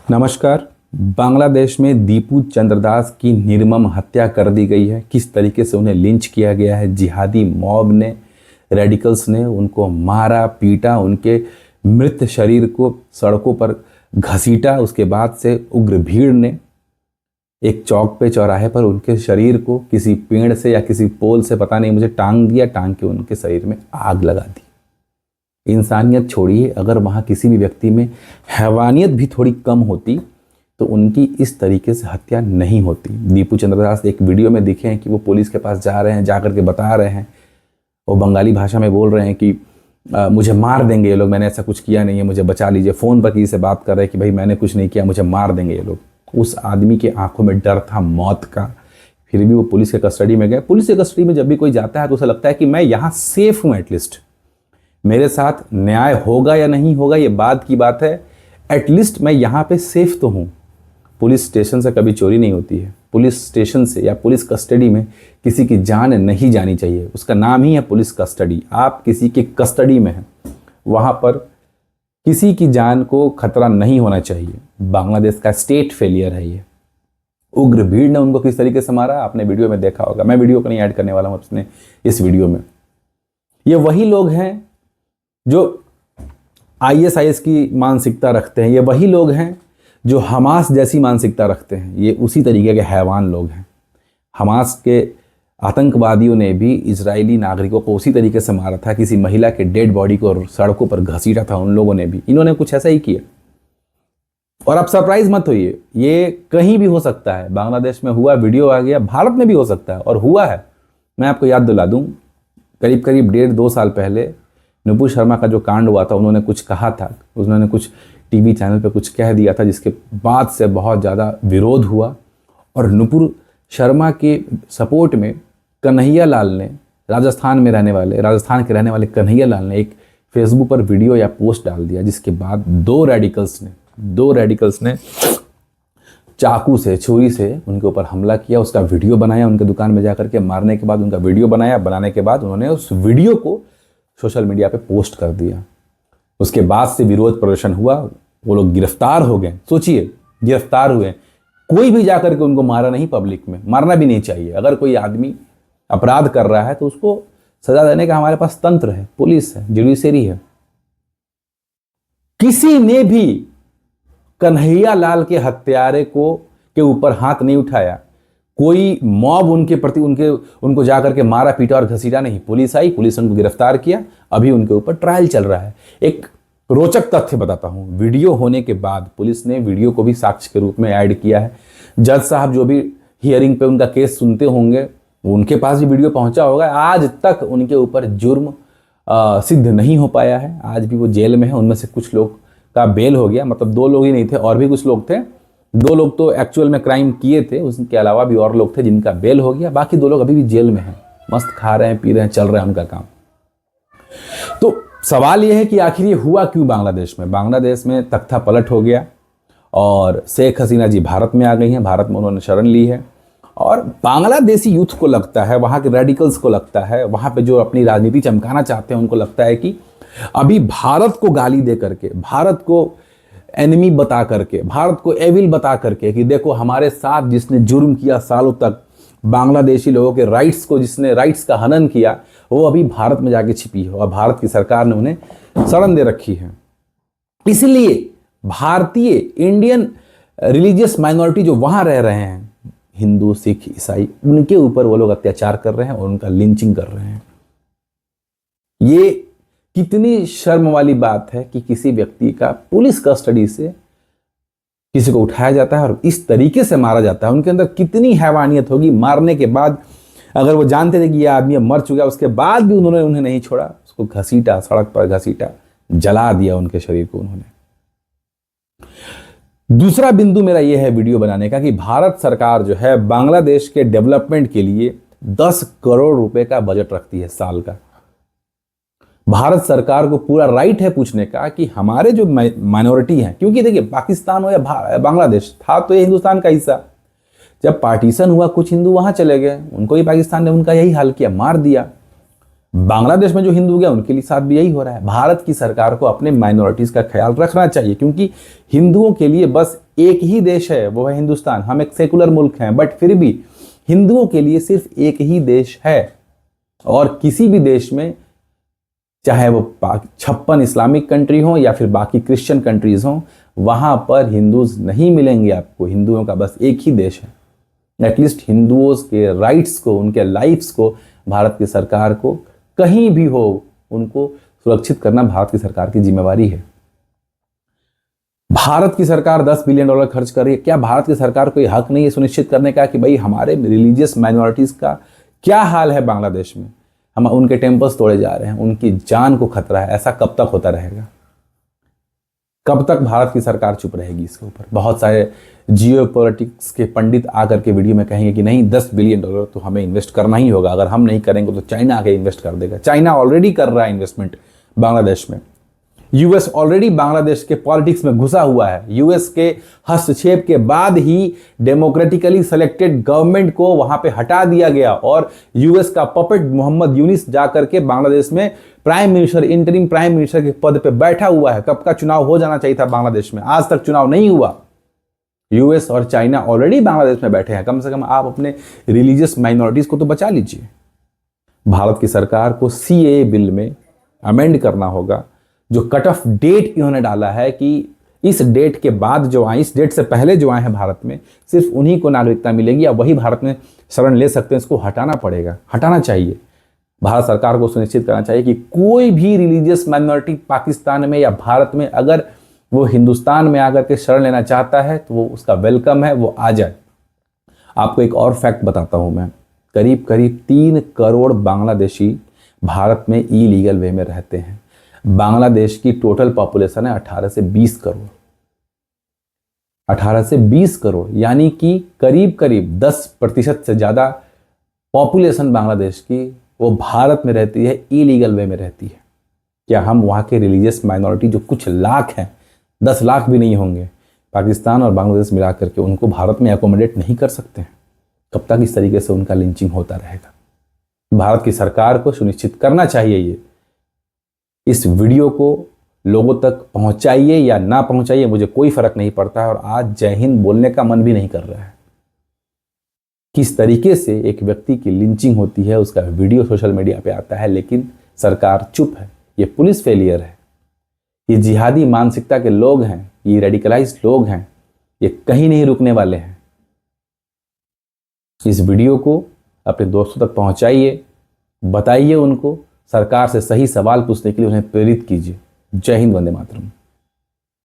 नमस्कार। बांग्लादेश में दीपू चंद्रदास की निर्मम हत्या कर दी गई है। किस तरीके से उन्हें लिंच किया गया है। जिहादी मॉब ने, रेडिकल्स ने उनको मारा पीटा, उनके मृत शरीर को सड़कों पर घसीटा। उसके बाद से उग्र भीड़ ने एक चौक पे, चौराहे पर उनके शरीर को किसी पेड़ से या किसी पोल से, पता नहीं मुझे, टांग दिया। टांग के उनके शरीर में आग लगा दी। इंसानियत छोड़िए, अगर वहाँ किसी भी व्यक्ति में हैवानियत भी थोड़ी कम होती तो उनकी इस तरीके से हत्या नहीं होती। दीपू चंद्रदास एक वीडियो में दिखे हैं कि वो पुलिस के पास जा रहे हैं, जा करके बता रहे हैं, वो बंगाली भाषा में बोल रहे हैं कि मुझे मार देंगे ये लोग, मैंने ऐसा कुछ किया नहीं है, मुझे बचा लीजिए। फ़ोन पर किसी से बात कर रहे हैं कि भाई मैंने कुछ नहीं किया, मुझे मार देंगे ये लोग। उस आदमी के आंखों में डर था मौत का, फिर भी वो पुलिस के कस्टडी में गए। पुलिस के कस्टडी में जब भी कोई जाता है तो उसे लगता है कि मैं यहाँ सेफ हूँ, एटलीस्ट मेरे साथ न्याय होगा या नहीं होगा ये बाद की बात है, एटलीस्ट मैं यहाँ पे सेफ तो हूँ। पुलिस स्टेशन से कभी चोरी नहीं होती है। पुलिस स्टेशन से या पुलिस कस्टडी में किसी की जान नहीं जानी चाहिए। उसका नाम ही है पुलिस कस्टडी। आप किसी के कस्टडी में हैं, वहाँ पर किसी की जान को खतरा नहीं होना चाहिए। बांग्लादेश का स्टेट फेलियर है ये। उग्र भीड़ ने उनको किस तरीके से मारा आपने वीडियो में देखा होगा। मैं वीडियो को नहीं ऐड करने वाला हूँ अपने इस वीडियो में। ये वही लोग हैं जो ISIS की मानसिकता रखते हैं। ये वही लोग हैं जो हमास जैसी मानसिकता रखते हैं। ये उसी तरीके के हैवान लोग हैं। हमास के आतंकवादियों ने भी इजरायली नागरिकों को उसी तरीके से मारा था। किसी महिला के डेड बॉडी को सड़कों पर घसीटा था उन लोगों ने भी। इन्होंने कुछ ऐसा ही किया। और आप सरप्राइज मत होइए, ये कहीं भी हो सकता है। बांग्लादेश में हुआ, वीडियो आ गया, भारत में भी हो सकता है और हुआ है। मैं आपको याद दिला दूं, करीब करीब 1.5-2 साल पहले नुपुर शर्मा का जो कांड हुआ था, उन्होंने कुछ कहा था, उन्होंने कुछ टीवी चैनल पे कुछ कह दिया था, जिसके बाद से बहुत ज़्यादा विरोध हुआ। और नुपुर शर्मा के सपोर्ट में कन्हैया लाल ने, राजस्थान के रहने वाले कन्हैया लाल ने एक फेसबुक पर वीडियो या पोस्ट डाल दिया, जिसके बाद दो रेडिकल्स ने चाकू से, छुरी से उनके ऊपर हमला किया। उसका वीडियो बनाया, उनके दुकान में जाकर के मारने के बाद उनका वीडियो बनाया। बनाने के बाद उन्होंने उस वीडियो को सोशल मीडिया पे पोस्ट कर दिया। उसके बाद से विरोध प्रदर्शन हुआ, वो लोग गिरफ्तार हो गए। सोचिए, गिरफ्तार हुए। कोई भी जाकर के उनको मारा नहीं, पब्लिक में मारना भी नहीं चाहिए। अगर कोई आदमी अपराध कर रहा है तो उसको सजा देने का हमारे पास तंत्र है, पुलिस है, जुडिशरी है। किसी ने भी कन्हैया लाल के हत्यारे के ऊपर हाथ नहीं उठाया। कोई मॉब उनके प्रति उनको जाकर के मारा पीटा और घसीटा नहीं। पुलिस आई, पुलिस ने उनको गिरफ्तार किया। अभी उनके ऊपर ट्रायल चल रहा है। एक रोचक तथ्य बताता हूं, वीडियो होने के बाद पुलिस ने वीडियो को भी साक्ष्य के रूप में ऐड किया है। जज साहब जो भी हियरिंग पे उनका केस सुनते होंगे, उनके पास भी वीडियो पहुंचा होगा। आज तक उनके ऊपर जुर्म सिद्ध नहीं हो पाया है। आज भी वो जेल में है। उनमें से कुछ लोग का बेल हो गया, मतलब 2 लोग ही नहीं थे, और भी कुछ लोग थे। 2 लोग तो एक्चुअल में क्राइम किए थे, उसके अलावा भी और लोग थे जिनका बेल हो गया। बाकी 2 लोग अभी भी जेल में हैं, मस्त खा रहे हैं, पी रहे हैं, चल रहा है उनका काम। तो सवाल यह है कि आखिर ये हुआ क्यों बांग्लादेश में। बांग्लादेश में तख्ता पलट हो गया और शेख हसीना जी भारत में आ गई हैं। भारत में उन्होंने शरण ली है और बांग्लादेशी यूथ को लगता है, वहाँ के रेडिकल्स को लगता है, वहाँ पे जो अपनी राजनीति चमकाना चाहते हैं, उनको लगता है कि अभी भारत को गाली दे करके, भारत को एनिमी बता करके, भारत को एविल बता करके कि देखो हमारे साथ जिसने जुर्म किया सालों तक, बांग्लादेशी लोगों के राइट्स को, जिसने राइट्स का हनन किया, वो अभी भारत में जाके छिपी है और भारत की सरकार ने उन्हें शरण दे रखी है। इसलिए भारतीय, इंडियन रिलीजियस माइनॉरिटी जो वहां रह रहे हैं, हिंदू, सिख, ईसाई, उनके ऊपर वो लोग अत्याचार कर रहे हैं और उनका लिंचिंग कर रहे हैं। ये कितनी शर्म वाली बात है कि किसी व्यक्ति का पुलिस कस्टडी से किसी को उठाया जाता है और इस तरीके से मारा जाता है। उनके अंदर कितनी हैवानियत होगी। मारने के बाद, अगर वो जानते थे कि यह आदमी मर चुका, उसके बाद भी उन्होंने उन्हें नहीं छोड़ा, उसको घसीटा, सड़क पर घसीटा, जला दिया उनके शरीर को उन्होंने। दूसरा बिंदु मेरा यह है वीडियो बनाने का कि भारत सरकार जो है बांग्लादेश के डेवलपमेंट के लिए 10 करोड़ रुपए का बजट रखती है साल का। भारत सरकार को पूरा राइट है पूछने का कि हमारे जो माइनॉरिटी हैं, क्योंकि देखिए पाकिस्तान हो या बांग्लादेश, था तो ये हिंदुस्तान का हिस्सा। जब पार्टीशन हुआ, कुछ हिंदू वहां चले गए, उनको ही पाकिस्तान ने उनका यही हाल किया, मार दिया। बांग्लादेश में जो हिंदू गए उनके लिए साथ भी यही हो रहा है। भारत की सरकार को अपने माइनॉरिटीज का ख्याल रखना चाहिए, क्योंकि हिंदुओं के लिए बस एक ही देश है, वो है हिंदुस्तान। हम एक सेकुलर मुल्क हैं, बट फिर भी हिंदुओं के लिए सिर्फ एक ही देश है। और किसी भी देश में, चाहे वो 56 इस्लामिक कंट्री हो या फिर बाकी क्रिश्चियन कंट्रीज हो, वहां पर हिंदूज नहीं मिलेंगे आपको। हिंदुओं का बस एक ही देश है। एटलीस्ट हिंदुओं के राइट्स को, उनके लाइफ्स को भारत की सरकार को कहीं भी हो उनको सुरक्षित करना भारत की सरकार की जिम्मेवारी है। भारत की सरकार $10 बिलियन खर्च कर रही है। क्या भारत की सरकार को यह हक नहीं है सुनिश्चित करने का कि भाई हमारे रिलीजियस माइनॉरिटीज का क्या हाल है बांग्लादेश में? हम उनके टेम्पल्स तोड़े जा रहे हैं, उनकी जान को खतरा है। ऐसा कब तक होता रहेगा? कब तक भारत की सरकार चुप रहेगी इसके ऊपर? बहुत सारे जियो पॉलिटिक्स के पंडित आकर के वीडियो में कहेंगे कि नहीं, $10 बिलियन तो हमें इन्वेस्ट करना ही होगा। अगर हम नहीं करेंगे तो चाइना आगे इन्वेस्ट कर देगा। चाइना ऑलरेडी कर रहा है इन्वेस्टमेंट बांग्लादेश में। यूएस ऑलरेडी बांग्लादेश के पॉलिटिक्स में घुसा हुआ है। यूएस के हस्तक्षेप के बाद ही डेमोक्रेटिकली सेलेक्टेड गवर्नमेंट को वहां पे हटा दिया गया और यूएस का पपेट मोहम्मद यूनिस जाकर के बांग्लादेश में prime minister, interim prime minister के पद पे बैठा हुआ है। कब का चुनाव हो जाना चाहिए था बांग्लादेश में, आज तक चुनाव नहीं हुआ। यूएस और चाइना ऑलरेडी बांग्लादेश में बैठे हैं। कम से कम आप अपने रिलीजियस माइनॉरिटीज को तो बचा लीजिए। भारत की सरकार को सीएए बिल में अमेंड करना होगा। जो कट ऑफ डेट इन्होंने डाला है कि इस डेट के बाद जो आए, इस डेट से पहले जो आए हैं भारत में, सिर्फ उन्हीं को नागरिकता मिलेगी या वही भारत में शरण ले सकते हैं। इसको हटाना पड़ेगा, हटाना चाहिए। भारत सरकार को सुनिश्चित करना चाहिए कि कोई भी रिलीजियस माइनॉरिटी पाकिस्तान में या भारत में अगर वो हिंदुस्तान में आकर के शरण लेना चाहता है तो वो उसका वेलकम है, वो आ जाए। आपको एक और फैक्ट बताता हूं मैं। करीब करीब 3 करोड़ बांग्लादेशी भारत में इलीगल वे में रहते हैं। बांग्लादेश की टोटल पॉपुलेशन है 18 से 20 करोड़। 18 से 20 करोड़ यानी कि करीब करीब 10% से ज्यादा पॉपुलेशन बांग्लादेश की वो भारत में रहती है, इलीगल वे में रहती है। क्या हम वहां के रिलीजियस माइनॉरिटी जो कुछ लाख हैं, 10 लाख भी नहीं होंगे, पाकिस्तान और बांग्लादेश मिला करके उनको भारत में एकोमोडेट नहीं कर सकते हैं? कब तक इस तरीके से उनका लिंचिंग होता रहेगा? भारत की सरकार को सुनिश्चित करना चाहिए ये। इस वीडियो को लोगों तक पहुंचाइए या ना पहुंचाइए, मुझे कोई फर्क नहीं पड़ता है। और आज जय हिंद बोलने का मन भी नहीं कर रहा है। किस तरीके से एक व्यक्ति की लिंचिंग होती है, उसका वीडियो सोशल मीडिया पे आता है, लेकिन सरकार चुप है। ये पुलिस फेलियर है। ये जिहादी मानसिकता के लोग हैं, ये रेडिकलाइज्ड लोग हैं, ये कहीं नहीं रुकने वाले हैं। इस वीडियो को अपने दोस्तों तक पहुंचाइए, बताइए उनको, सरकार से सही सवाल पूछने के लिए उन्हें प्रेरित कीजिए। जय हिंद, वंदे मातरम।